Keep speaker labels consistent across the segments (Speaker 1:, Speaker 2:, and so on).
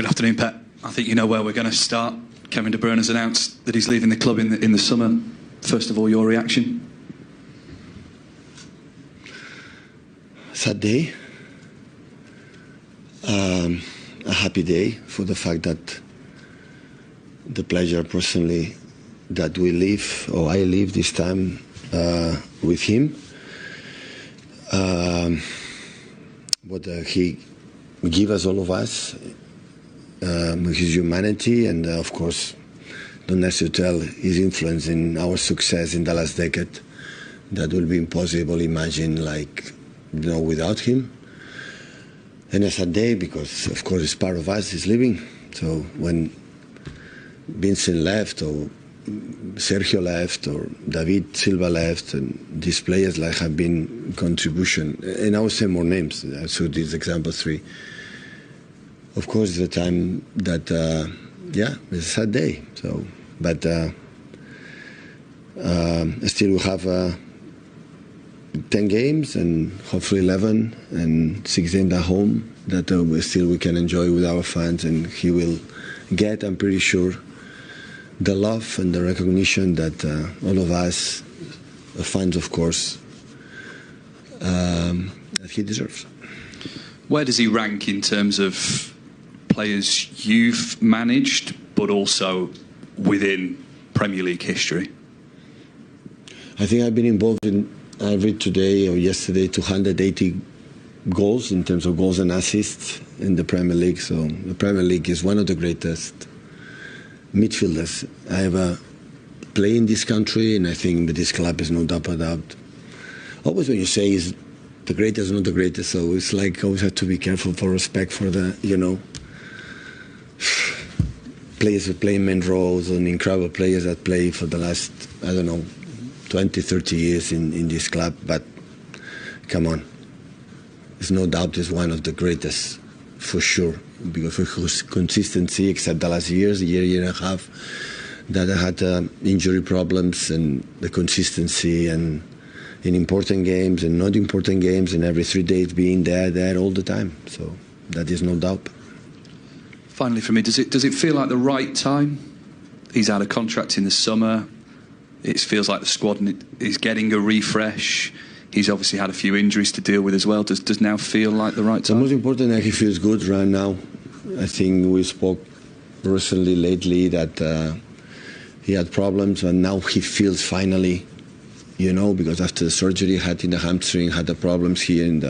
Speaker 1: Good afternoon, Pep. I think you know where we're going to start. Kevin De Bruyne has announced that he's leaving the club in the summer. First of all, your reaction?
Speaker 2: Sad day. A happy day for the fact that the pleasure personally that we live, or I live this time with him. What he gave us, all of us, his humanity, and of course, don't necessarily tell his influence in our success in the last decade. That will be impossible to imagine, without him. And it's a day because, of course, it's part of us. He's leaving. So when Vincent left, or Sergio left, or David Silva left, and these players have been contribution, and I would say more names. So these example 3. Of course, the time that it's a sad day. So, but still we have 10 games and hopefully 11 and 6 games at home that we can enjoy with our fans, and he will get, I'm pretty sure, the love and the recognition that all of us, the fans, of course, that he deserves.
Speaker 1: Where does he rank in terms of players you've managed, but also within Premier League history?
Speaker 2: I think I've been involved in, I read today or yesterday, 280 goals in terms of goals and assists in the Premier League. So the Premier League is one of the greatest midfielders I ever played in this country, and I think with this club is no doubt about. Always when you say is the greatest, not the greatest, so it's always have to be careful for respect for the, players who play main roles and incredible players that play for the last, 20, 30 years in this club. But come on, there's no doubt he's one of the greatest, for sure, because of his consistency, except the last year and a half, that I had injury problems, and the consistency, and in important games and not important games, and every 3 days being there all the time. So that is no doubt.
Speaker 1: Finally, for me, does it feel like the right time? He's out of contract in the summer. It feels like the squad is getting a refresh. He's obviously had a few injuries to deal with as well. Does now feel like the right time?
Speaker 2: The most important that he feels good right now. I think we spoke recently, lately, that he had problems, and now he feels finally, because after the surgery he had in the hamstring, had the problems here in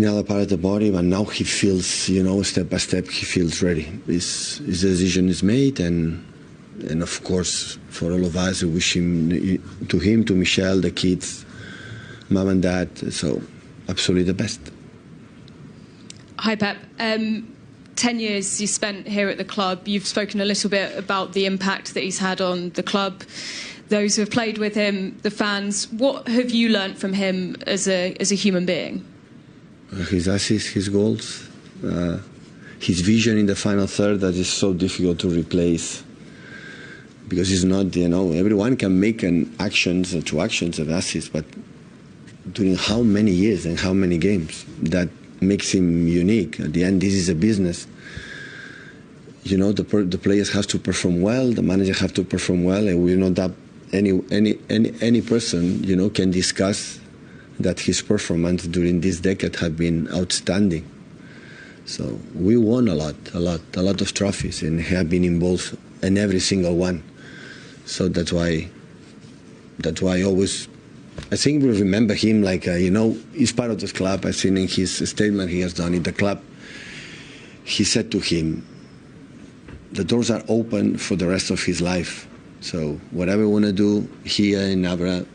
Speaker 2: other part of the body, but now he feels, step by step, he feels ready. His decision is made, and of course, for all of us, we wish him, to Michelle, the kids, mom and dad, so absolutely the best.
Speaker 3: Hi, Pep. 10 years you spent here at the club. You've spoken a little bit about the impact that he's had on the club, those who have played with him, the fans. What have you learnt from him as a human being?
Speaker 2: His assists, his goals, his vision in the final third that is so difficult to replace. Because it's not, everyone can make two actions of assists, but during how many years and how many games, that makes him unique. At the end, this is a business. The players have to perform well, the manager have to perform well, and we know that any person, can discuss that his performance during this decade have been outstanding. So we won a lot of trophies, and have been involved in every single one. So that's why always, I think we remember him he's part of this club. I think in his statement he has done in the club, he said to him, the doors are open for the rest of his life. So whatever we want to do here in our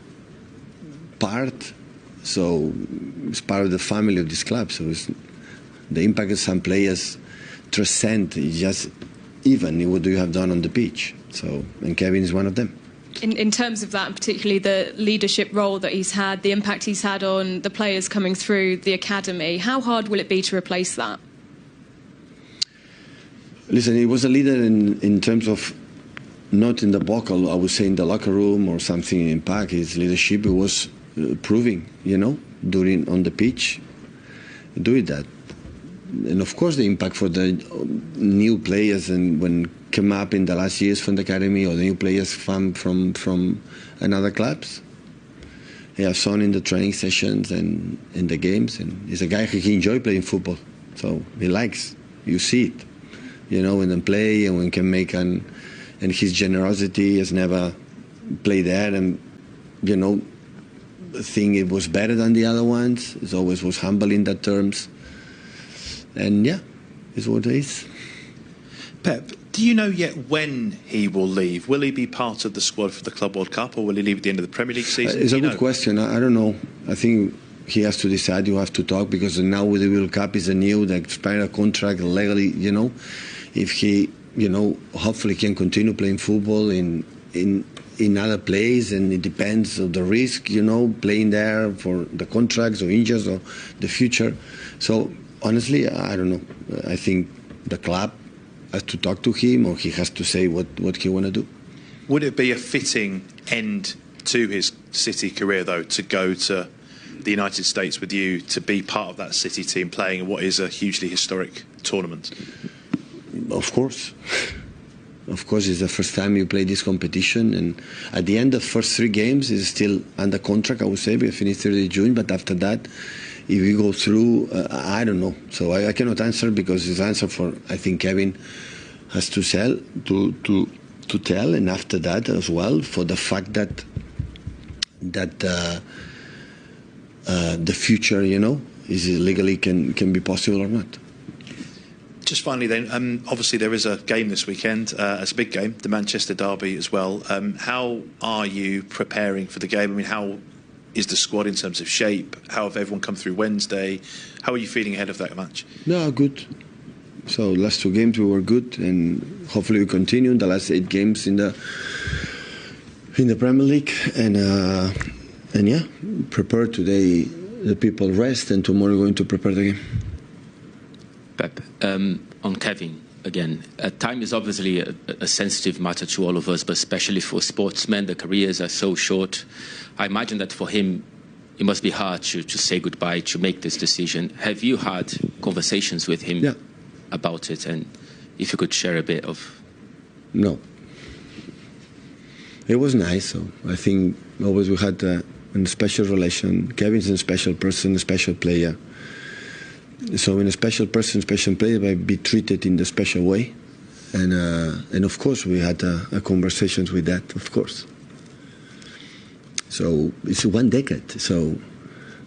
Speaker 2: part, so it's part of the family of this club. So the impact of some players transcend just even what you have done on the pitch. So, and Kevin is one of them.
Speaker 3: In terms of that, and particularly the leadership role that he's had, the impact he's had on the players coming through the academy, how hard will it be to replace that?
Speaker 2: Listen, he was a leader in terms of not in the vocal, I would say in the locker room or something in impact. His leadership was proving, on the pitch, doing that. and of course the impact for the new players and when come up in the last years from the academy or the new players from another clubs. He has shown in the training sessions and in the games, and he's a guy who enjoys playing football, so he likes. You see it, when they play and when can make and his generosity has never played there, and think it was better than the other ones. It always was humble in that terms, and yeah, it's what it is.
Speaker 4: Pep, do you know yet when he will leave? Will he be part of the squad for the Club World Cup, or will he leave at the end of the Premier League season?
Speaker 2: It's a good question. I don't know. I think he has to decide. You have to talk, because now with the World Cup is a new, the expired contract legally. If he, hopefully can continue playing football in other places, and it depends on the risk, playing there for the contracts or injuries or the future. So honestly, I don't know. I think the club has to talk to him, or he has to say what he want to do.
Speaker 4: Would it be a fitting end to his City career, though, to go to the United States with you, to be part of that City team playing in what is a hugely historic tournament?
Speaker 2: Of course. Of course, it's the first time you play this competition, and at the end of the first 3 games, he's still under contract, I would say. We finished 30 June, but after that, if we go through, I don't know. So I cannot answer, because his answer for, I think Kevin has to tell, and after that as well, for the fact that the future, is legally can be possible or not.
Speaker 4: Just finally then, obviously there is a game this weekend, it's a big game, the Manchester derby as well. How are you preparing for the game? I mean, how is the squad in terms of shape? How have everyone come through Wednesday? How are you feeling ahead of that match?
Speaker 2: No, good. So last 2 games we were good, and hopefully we continue in the last 8 games in the Premier League, and yeah, prepare today. The people rest, and tomorrow we're going to prepare the game.
Speaker 5: Pep, on Kevin again. Time is obviously a sensitive matter to all of us, but especially for sportsmen, the careers are so short. I imagine that for him, it must be hard to say goodbye, to make this decision. Have you had conversations with him about it? And if you could share a bit of...
Speaker 2: No. It was nice. So I think always we had a special relation. Kevin's a special person, a special player. So in a special person, special player, I be treated in the special way, and of course we had a conversations with that, of course. So it's 1 decade. So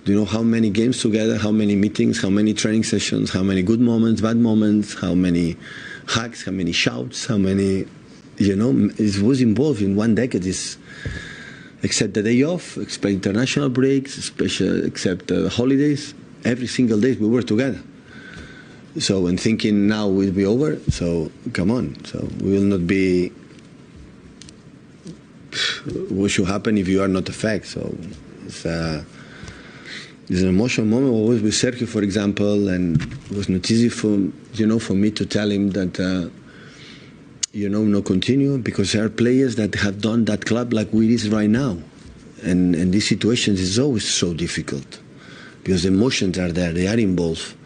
Speaker 2: do you know how many games together, how many meetings, how many training sessions, how many good moments, bad moments, how many hugs, how many shouts, how many, it was involved in 1 decade. Except the day off, except international breaks, except holidays. Every single day we were together. So when thinking now will be over, so come on. So we will not be. What should happen if you are not a fact? So it's an emotional moment. Always with Sergio, for example, and it was not easy for me to tell him that no continue, because there are players that have done that club like we is right now, and these situations is always so difficult. Because the emotions are there, they are involved,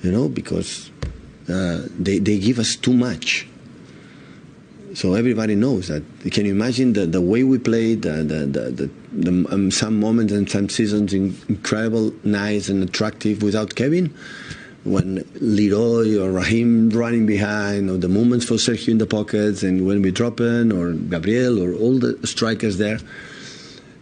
Speaker 2: because they give us too much. So everybody knows that. Can you imagine the way we played, some moments and some seasons incredible, nice and attractive without Kevin? When Leroy or Raheem running behind, or the moments for Sergio in the pockets, and when we drop in, or Gabriel, or all the strikers there,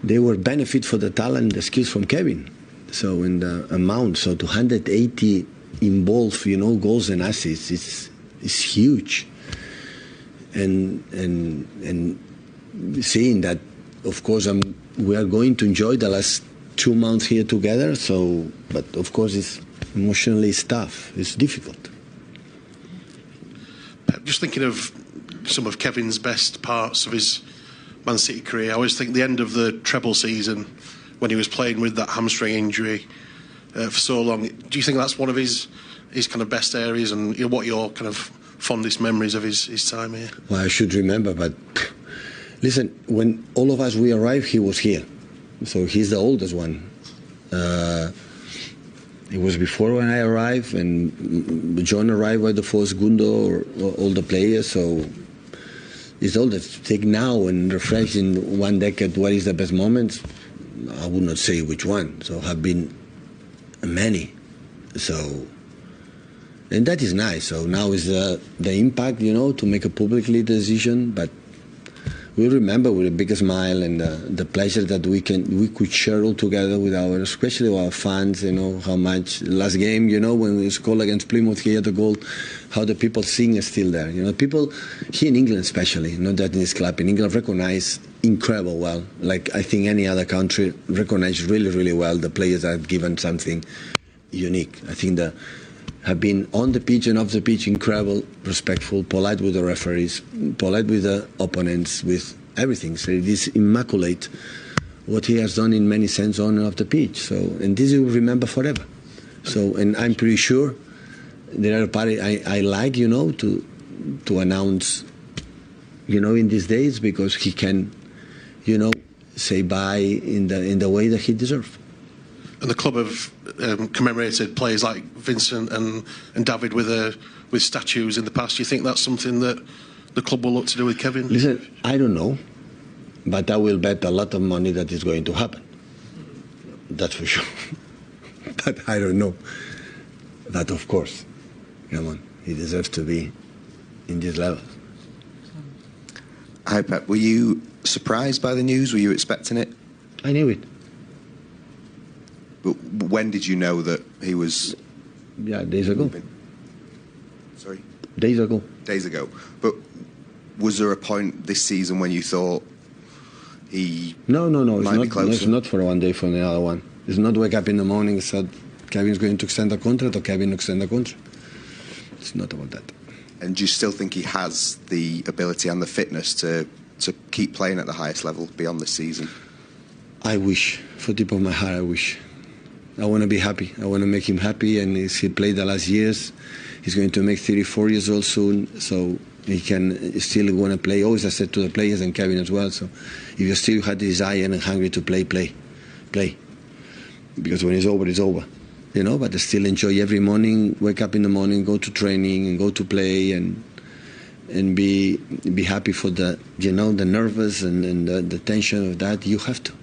Speaker 2: they were benefit for the talent, the skills from Kevin. So in the amount, so 280 involved, goals and assists, it's huge. And seeing that, of course, we are going to enjoy the last 2 months here together. So, but of course, it's emotionally tough. It's difficult.
Speaker 6: Just thinking of some of Kevin's best parts of his Man City career, I always think the end of the treble season, when he was playing with that hamstring injury for so long. Do you think that's one of his kind of best areas, and what your kind of fondest memories of his time here?
Speaker 2: Well, I should remember, but listen, when all of us we arrived, he was here. So he's the oldest one. It was before when I arrived, and John arrived with the first Gundo or all the players. So it's all that take now and refresh in 1 decade. What is the best moments? I would not say which one. So have been many. So, and that is nice. So now is the impact, to make a publicly decision. But we remember with a big smile and the pleasure that we could share all together with especially our fans. How much last game, when we scored against Plymouth, he had the goal. How the people sing is still there. People here in England, especially, not that in this club, in England, recognize incredible well. Like I think any other country recognize really, really well the players that have given something unique. I think that have been on the pitch and off the pitch incredible, respectful, polite with the referees, polite with the opponents, with everything. So it is immaculate what he has done in many sense on and off the pitch. So, and this you will remember forever. So, and I'm pretty sure there are parties I like, to announce, in these days because he can, say bye in the way that he deserves.
Speaker 6: And the club have commemorated players like Vincent and David with statues in the past. Do you think that's something that the club will look to do with Kevin?
Speaker 2: Listen, I don't know, but I will bet a lot of money that is going to happen. That's for sure. But I don't know. But of course, come on, he deserves to be in this level.
Speaker 7: Hi, Pep. Were you surprised by the news? Were you expecting it?
Speaker 2: I knew it.
Speaker 7: But when did you know that he was...
Speaker 2: Yeah, days ago.
Speaker 7: Sorry?
Speaker 2: Days ago.
Speaker 7: Days ago. But was there a point this season when you thought he
Speaker 2: No.
Speaker 7: might be closer?
Speaker 2: It's not for one day for the other one. It's not wake up in the morning and said Kevin's going to extend the contract or Kevin extend the contract. It's not about that.
Speaker 7: And do you still think he has the ability and the fitness to keep playing at the highest level beyond this season?
Speaker 2: I wish. For the tip of my heart, I wish. I want to be happy. I want to make him happy, and he played the last years. He's going to make 34 years old soon, so he can still want to play. Always I said to the players and Kevin as well, so if you still had the desire and hungry to play. Because when it's over, it's over. But I still enjoy every morning, wake up in the morning, go to training and go to play and be happy for the, the nervous and the tension of that. You have to.